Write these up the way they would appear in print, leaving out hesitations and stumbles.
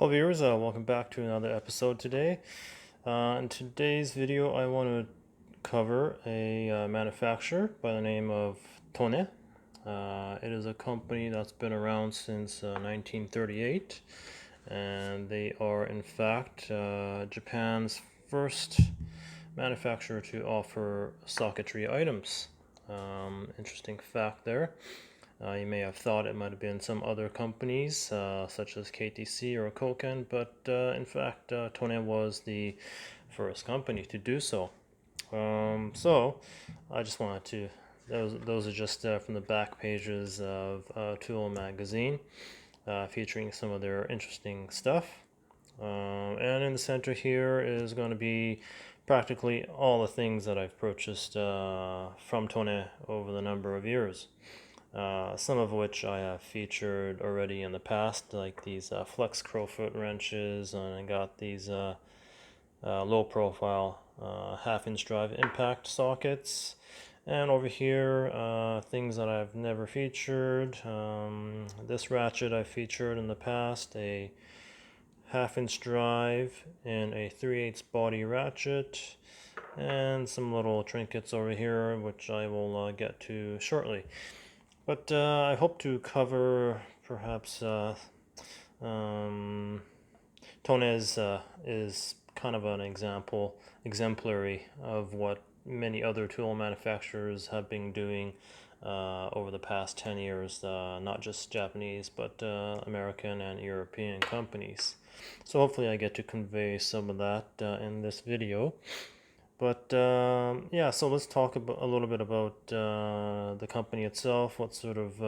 Hello viewers, welcome back to another episode today. In today's video I want to cover a manufacturer by the name of Tone. It is a company that's been around since 1938, and they are in fact Japan's first manufacturer to offer socketry items. Interesting fact there. You may have thought it might have been some other companies, such as KTC or Koken, but in fact, Tone was the first company to do so. So, I just wanted to, those are just from the back pages of Tool magazine, featuring some of their interesting stuff. And in the center here is going to be practically all the things that I've purchased from Tone over the number of years. Some of which I have featured already in the past, like these flex crowfoot wrenches, and I got these low profile half-inch drive impact sockets. And over here, things that I've never featured. This ratchet I featured in the past, a half-inch drive and a 3/8 body ratchet, and some little trinkets over here, which I will get to shortly. But I hope to cover perhaps Tone is kind of an exemplary of what many other tool manufacturers have been doing over the past 10 years, not just Japanese, but American and European companies. So hopefully I get to convey some of that in this video. But yeah, so let's talk a little bit about the company itself. What sort of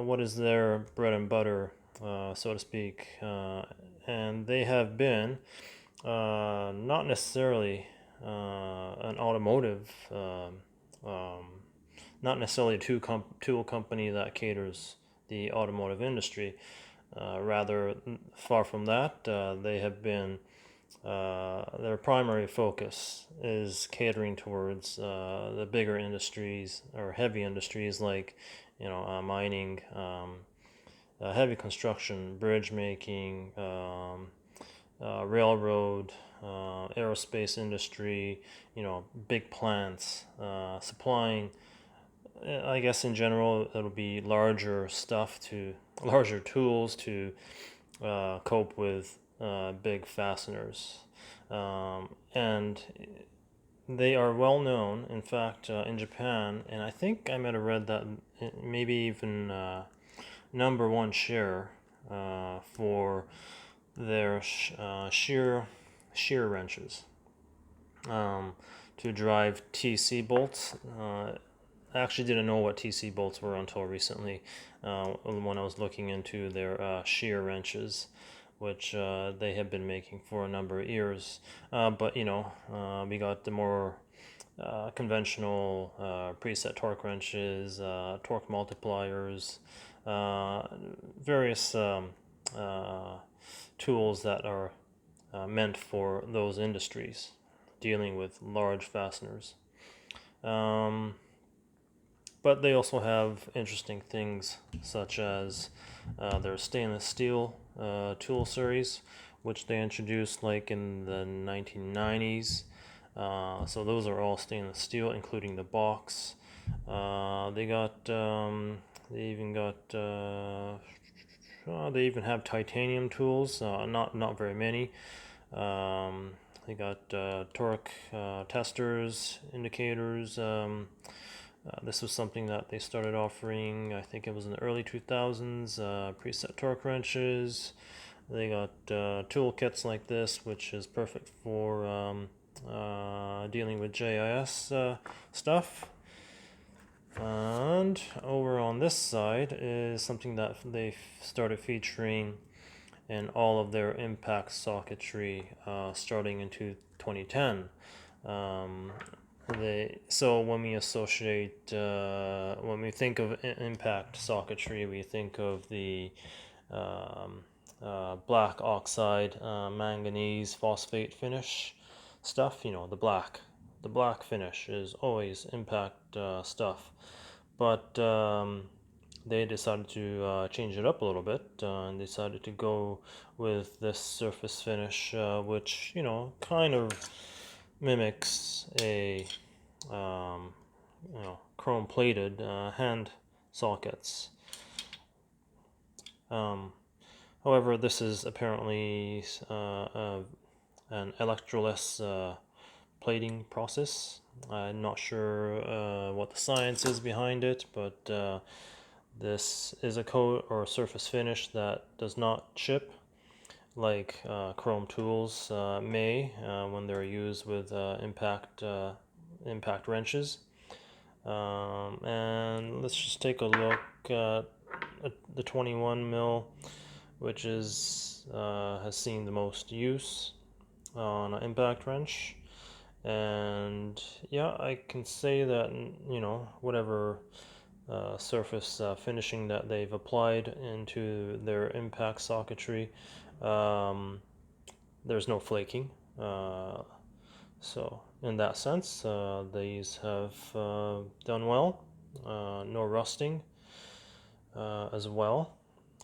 what is their bread and butter, so to speak? And they have been not necessarily an automotive, not necessarily a tool company that caters the automotive industry. Rather, far from that, they have been. Their primary focus is catering towards the bigger industries or heavy industries like, mining, heavy construction, bridge making, railroad, aerospace industry, big plants, supplying. I guess in general it'll be larger tools to cope with big fasteners, and they are well known. In fact, in Japan, and I think I might have read that maybe even number one share for their shear wrenches to drive TC bolts. I actually didn't know what TC bolts were until recently, when I was looking into their shear wrenches, which they have been making for a number of years. But we got the more conventional preset torque wrenches, torque multipliers, various tools that are meant for those industries dealing with large fasteners. But they also have interesting things such as their stainless steel tool series, which they introduced like in the 1990s. So those are all stainless steel, including the box. They even have titanium tools. Not very many. They got torque testers, indicators. This was something that they started offering, I think it was in the early 2000s, preset torque wrenches. They got tool kits like this, which is perfect for dealing with JIS stuff. And over on this side is something that they started featuring in all of their impact socketry starting in 2010. So when we when we think of impact socketry, we think of the black oxide, manganese, phosphate finish stuff. The black finish is always impact stuff. But they decided to change it up a little bit and decided to go with this surface finish, which kind of mimics a chrome plated hand sockets. However, this is apparently an electroless plating process. I'm not sure what the science is behind it, but this is a coat or surface finish that does not chip like chrome tools may when they're used with impact wrenches. And let's just take a look at the 21 mil, which is has seen the most use on an impact wrench. And yeah, I can say that whatever surface finishing that they've applied into their impact socketry, there's no flaking. So in that sense, these have done well. No rusting as well,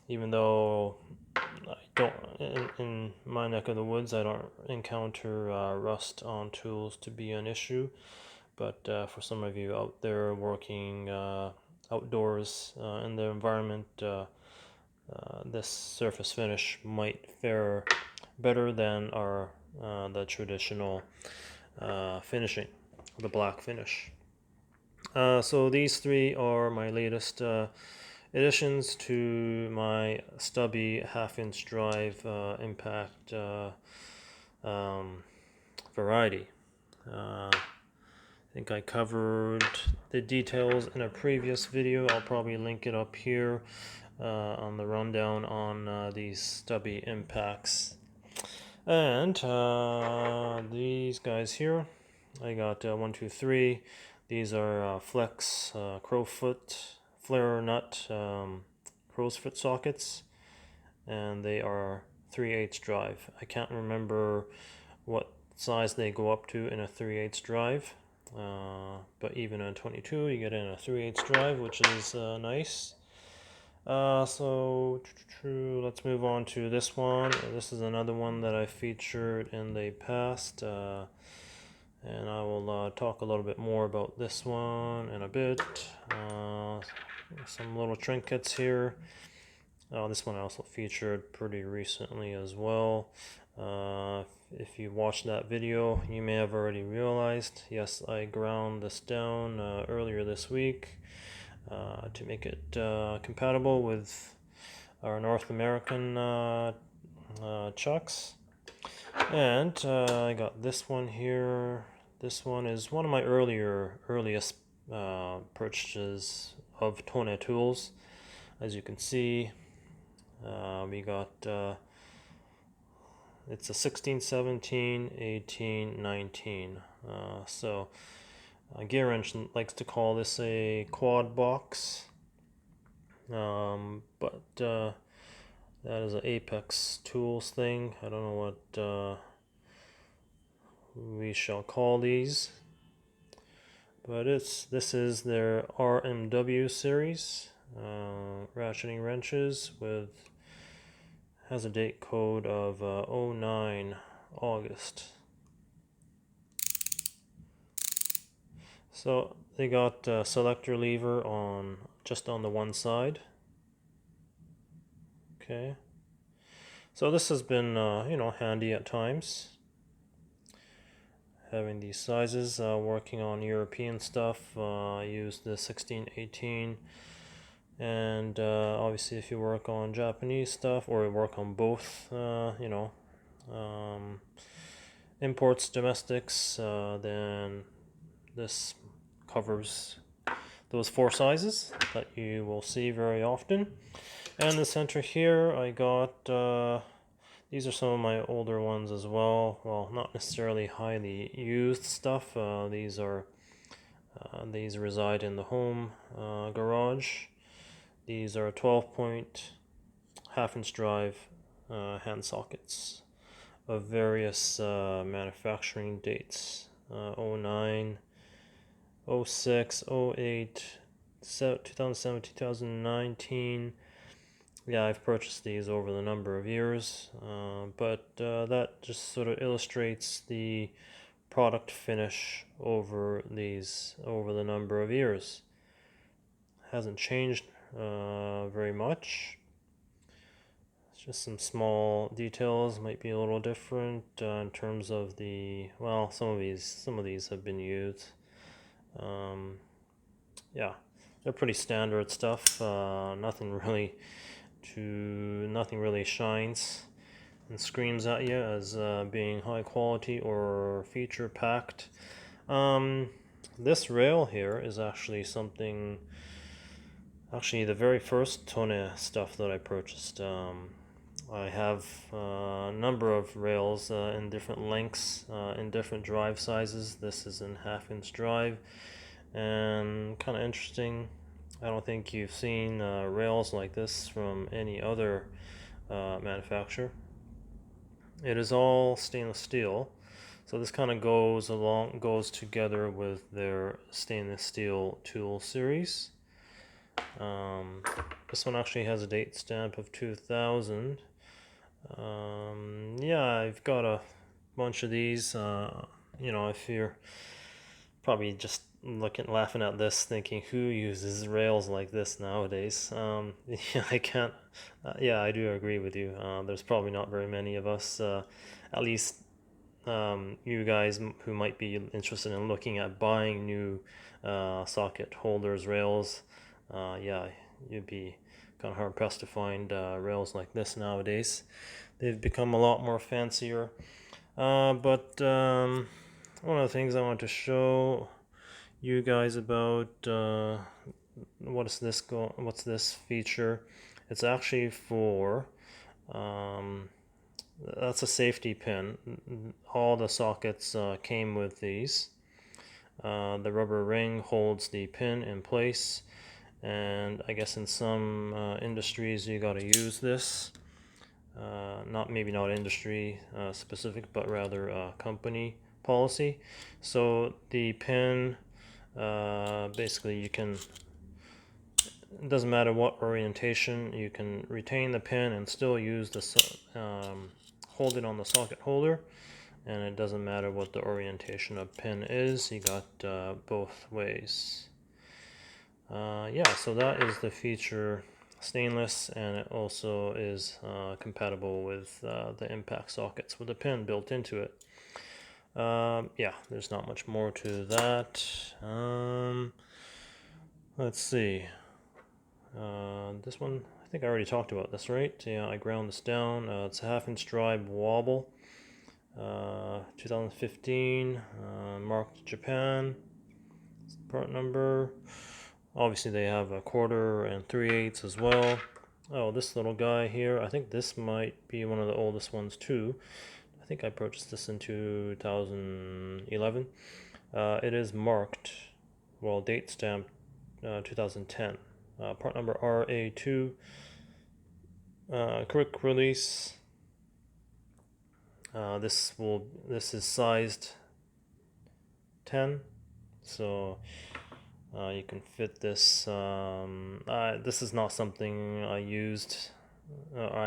even though I don't, in my neck of the woods, I don't encounter rust on tools to be an issue. But for some of you out there working outdoors in the environment, this surface finish might fare better than the traditional finishing, the black finish. So these three are my latest additions to my stubby half-inch drive impact variety. I think I covered the details in a previous video. I'll probably link it up here on the rundown on these stubby impacts. And these guys here, I got 1, 2, 3. These are flex crowfoot flare nut crow's foot sockets, and they are 3/8 drive. I can't remember what size they go up to in a 3/8 drive, but even in 22 you get in a 3/8 drive, which is nice. So let's move on to this one. This is another one that I featured in the past, and I will talk a little bit more about this one in a bit. Some little trinkets here. This one I also featured pretty recently as well. If you watched that video, you may have already realized, yes, I ground this down earlier this week to make it compatible with our North American chucks. And I got this one here. This one is one of my earliest purchases of Tone tools. As you can see, we got it's a 16, 17, 18, 19. So Gear Wrench likes to call this a quad box, but that is an Apex Tools thing. I don't know what we shall call these, but this is their RMW series ratcheting wrenches with has a date code of 09 August. So they got a selector lever just on the one side. Okay. So this has been handy at times, having these sizes. Working on European stuff, I use the 16, 18. And obviously if you work on Japanese stuff or work on both, imports, domestics, then this covers those 4 sizes that you will see very often. And the center here, I got, these are some of my older ones as well. Well, not necessarily highly used stuff. These reside in the home garage. These are 12-point half-inch drive hand sockets of various manufacturing dates, 09, 06, 08, 2007, 2019. Yeah, I've purchased these over the number of years, but that just sort of illustrates the product finish over the number of years. Hasn't changed very much. It's just some small details might be a little different in terms of some of these have been used. Yeah, they're pretty standard stuff. Nothing really shines and screams at you as being high quality or feature packed. This rail here is actually the very first Tone stuff that I purchased. I have a number of rails in different lengths, in different drive sizes. This is in 1/2 inch drive, and kind of interesting. I don't think you've seen rails like this from any other manufacturer. It is all stainless steel, so this kind of goes together with their stainless steel tool series. This one actually has a date stamp of 2000. Yeah, I've got a bunch of these. If you're probably just laughing at this, thinking who uses rails like this nowadays. Yeah, I can't. Yeah, I do agree with you. There's probably not very many of us, at least you guys who might be interested in looking at buying new socket holders, rails. Yeah, you'd be kind of hard pressed to find rails like this nowadays. They've become a lot more fancier. But one of the things I want to show you guys about what's this feature? It's actually for that's a safety pin. All the sockets came with these. The rubber ring holds the pin in place, and I guess in some industries you got to use this. Maybe not industry specific, but rather company policy. So the pin, basically, it doesn't matter what orientation, you can retain the pin and still use hold it on the socket holder, and it doesn't matter what the orientation of pin is. You got both ways. Yeah, so that is the feature. Stainless, and it also is compatible with the impact sockets with a pin built into it. Yeah, there's not much more to that. Let's see. This one, I think I already talked about this, right? Yeah, I ground this down. It's a 1/2 inch drive wobble. 2015, marked Japan. Part number. Obviously they have a 1/4 and 3/8 as well. Oh, this little guy here, I think this might be one of the oldest ones too. I think I purchased this in 2011. It is marked, date stamped 2010. Part number RA2. Quick release. This is sized 10, so you can fit this. This is not something I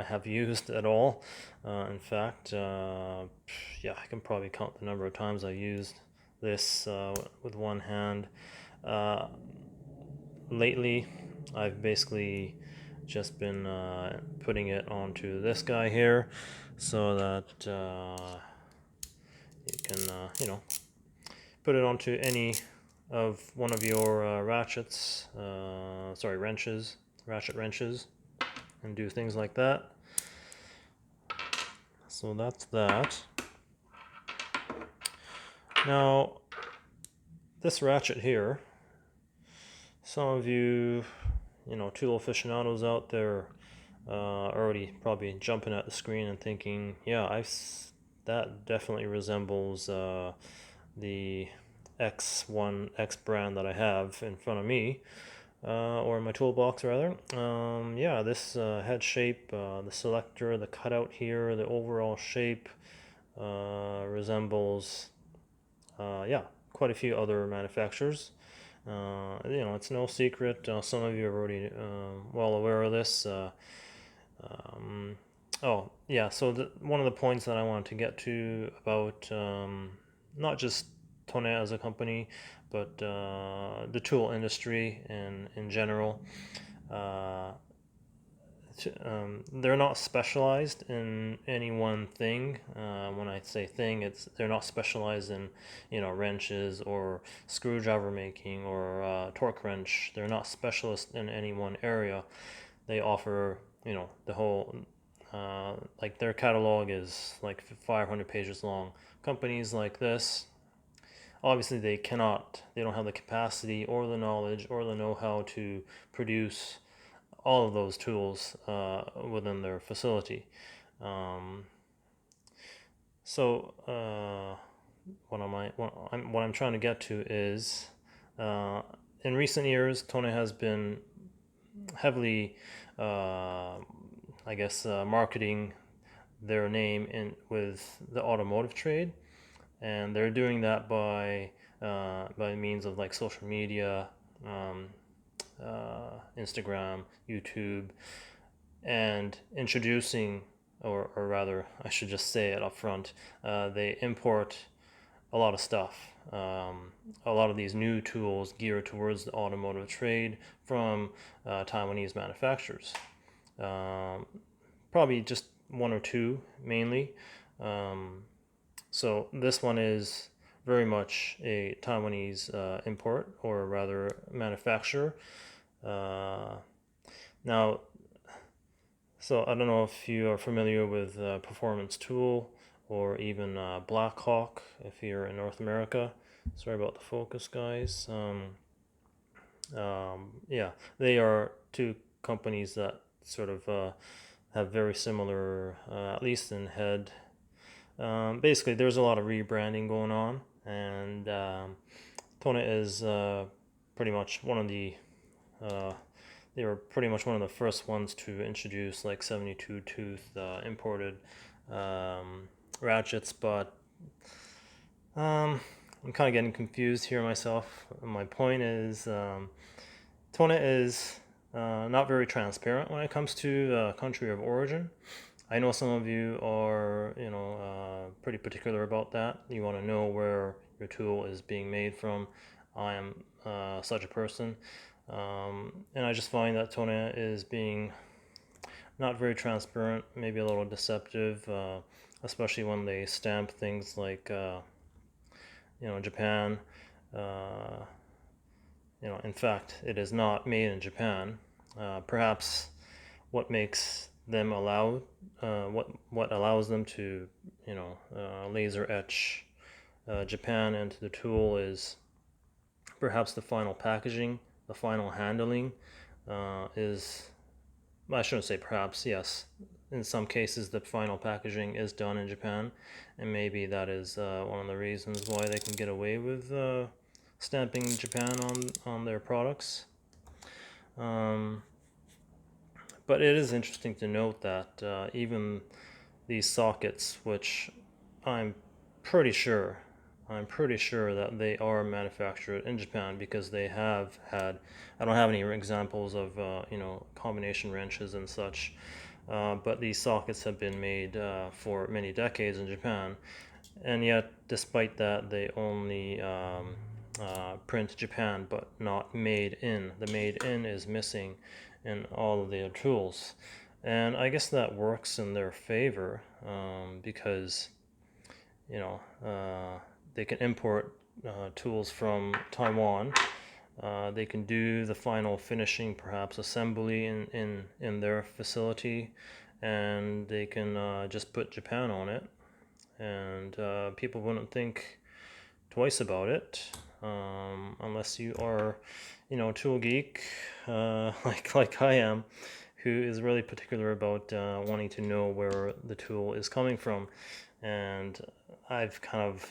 have used at all. In fact, yeah, I can probably count the number of times I used this with one hand. Lately, I've basically just been putting it onto this guy here, so that you can, put it onto any of one of your wrenches, ratchet wrenches, and do things like that. So that's that. Now, this ratchet here, some of you, tool aficionados out there already probably jumping at the screen and thinking, yeah, that definitely resembles the X brand that I have in front of me, or in my toolbox rather. Yeah, this head shape, the selector, the cutout here, the overall shape resembles, yeah, quite a few other manufacturers. It's no secret. Some of you are already well aware of this. Um, oh, yeah. So one of the points that I wanted to get to about not just Tone as a company, but the tool industry in general. Uh, they're not specialized in any one thing. When I say thing, it's they're not specialized in, wrenches or screwdriver making or torque wrench. They're not specialists in any one area. They offer, the whole, like their catalog is like 500 pages long. Companies like this, obviously they don't have the capacity or the knowledge or the know-how to produce all of those tools within their facility. Um, so what I'm trying to get to is, in recent years, Tone has been heavily, marketing their name in with the automotive trade, and they're doing that by means of like social media, um, Instagram, YouTube, and introducing, or rather, I should just say it up front, they import a lot of stuff. A lot of these new tools geared towards the automotive trade from Taiwanese manufacturers. Um, Probably just one or two mainly. So this one is very much a Taiwanese import, or rather manufacturer. Uh, Now, so I don't know if you are familiar with Performance Tool or even Blackhawk if you're in North America. Sorry about the focus, guys. Yeah, they are two companies that sort of have very similar, at least in head. Basically, there's a lot of rebranding going on, and Tona is pretty much one of the uh, they were pretty much one of the first ones to introduce like 72 tooth imported ratchets, but I'm kind of getting confused here myself. My point is, Tona is not very transparent when it comes to country of origin. I know some of you are, pretty particular about that. You want to know where your tool is being made from. I am such a person. And I just find that Tona is being not very transparent, maybe a little deceptive, especially when they stamp things like, Japan. Uh, in fact, it is not made in Japan. Perhaps what makes them what allows them to, laser etch Japan into the tool is perhaps the final packaging, the final handling is, I shouldn't say perhaps, yes. In some cases, the final packaging is done in Japan, and maybe that is one of the reasons why they can get away with stamping Japan on their products. But it is interesting to note that even these sockets, which I'm pretty sure, I'm pretty sure that they are manufactured in Japan because they have had. I don't have any examples of combination wrenches and such, but these sockets have been made for many decades in Japan, and yet despite that they only print Japan but not made in. The made in is missing in all of their tools, and I guess that works in their favor because you know they can import tools from Taiwan. They can do the final finishing, perhaps assembly in their facility, and they can just put Japan on it, and people wouldn't think twice about it, unless you are, a tool geek like I am, who is really particular about wanting to know where the tool is coming from. And I've kind of,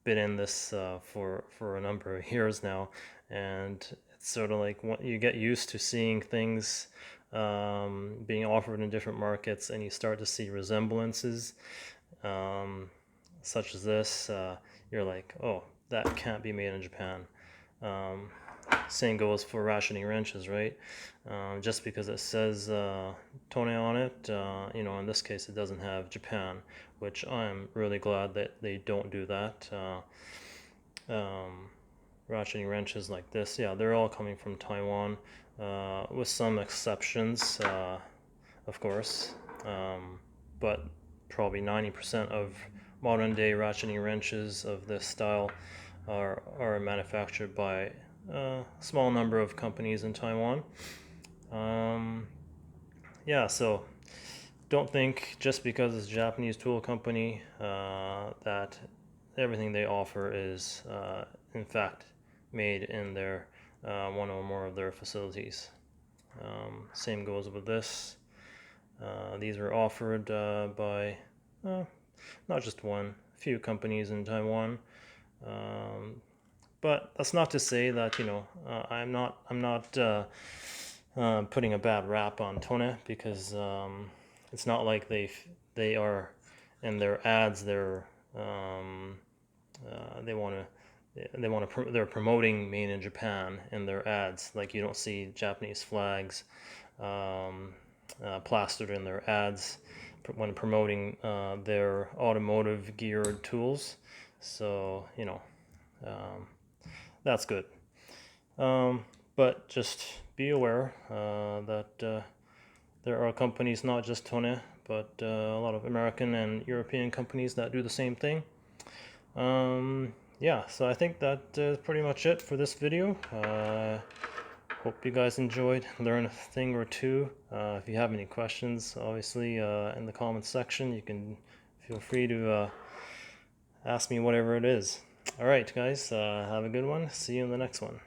been in this for a number of years now, and it's sort of like you get used to seeing things being offered in different markets, and you start to see resemblances, um, such as this. You're like, oh, that can't be made in Japan. Same goes for rationing wrenches, right? Just because it says Tone on it, in this case it doesn't have Japan, which I'm really glad that they don't do that. Ratcheting wrenches like this, yeah, they're all coming from Taiwan, with some exceptions, of course, but probably 90% of modern day ratcheting wrenches of this style are manufactured by a small number of companies in Taiwan. Yeah, so don't think just because it's a Japanese tool company that everything they offer is in fact made in their one or more of their facilities. Same goes with this. These were offered by not just one, a few companies in Taiwan. But that's not to say that I'm not putting a bad rap on Tone, because it's not like they are in their ads. They're they're promoting made in Japan in their ads. Like, you don't see Japanese flags plastered in their ads when promoting their automotive geared tools. So that's good. But just be aware that there are companies, not just Tone, but a lot of American and European companies that do the same thing. Yeah, so I think that is pretty much it for this video. Hope you guys enjoyed, learn a thing or two. If you have any questions, obviously in the comments section, you can feel free to ask me whatever it is. All right, guys, have a good one. See you in the next one.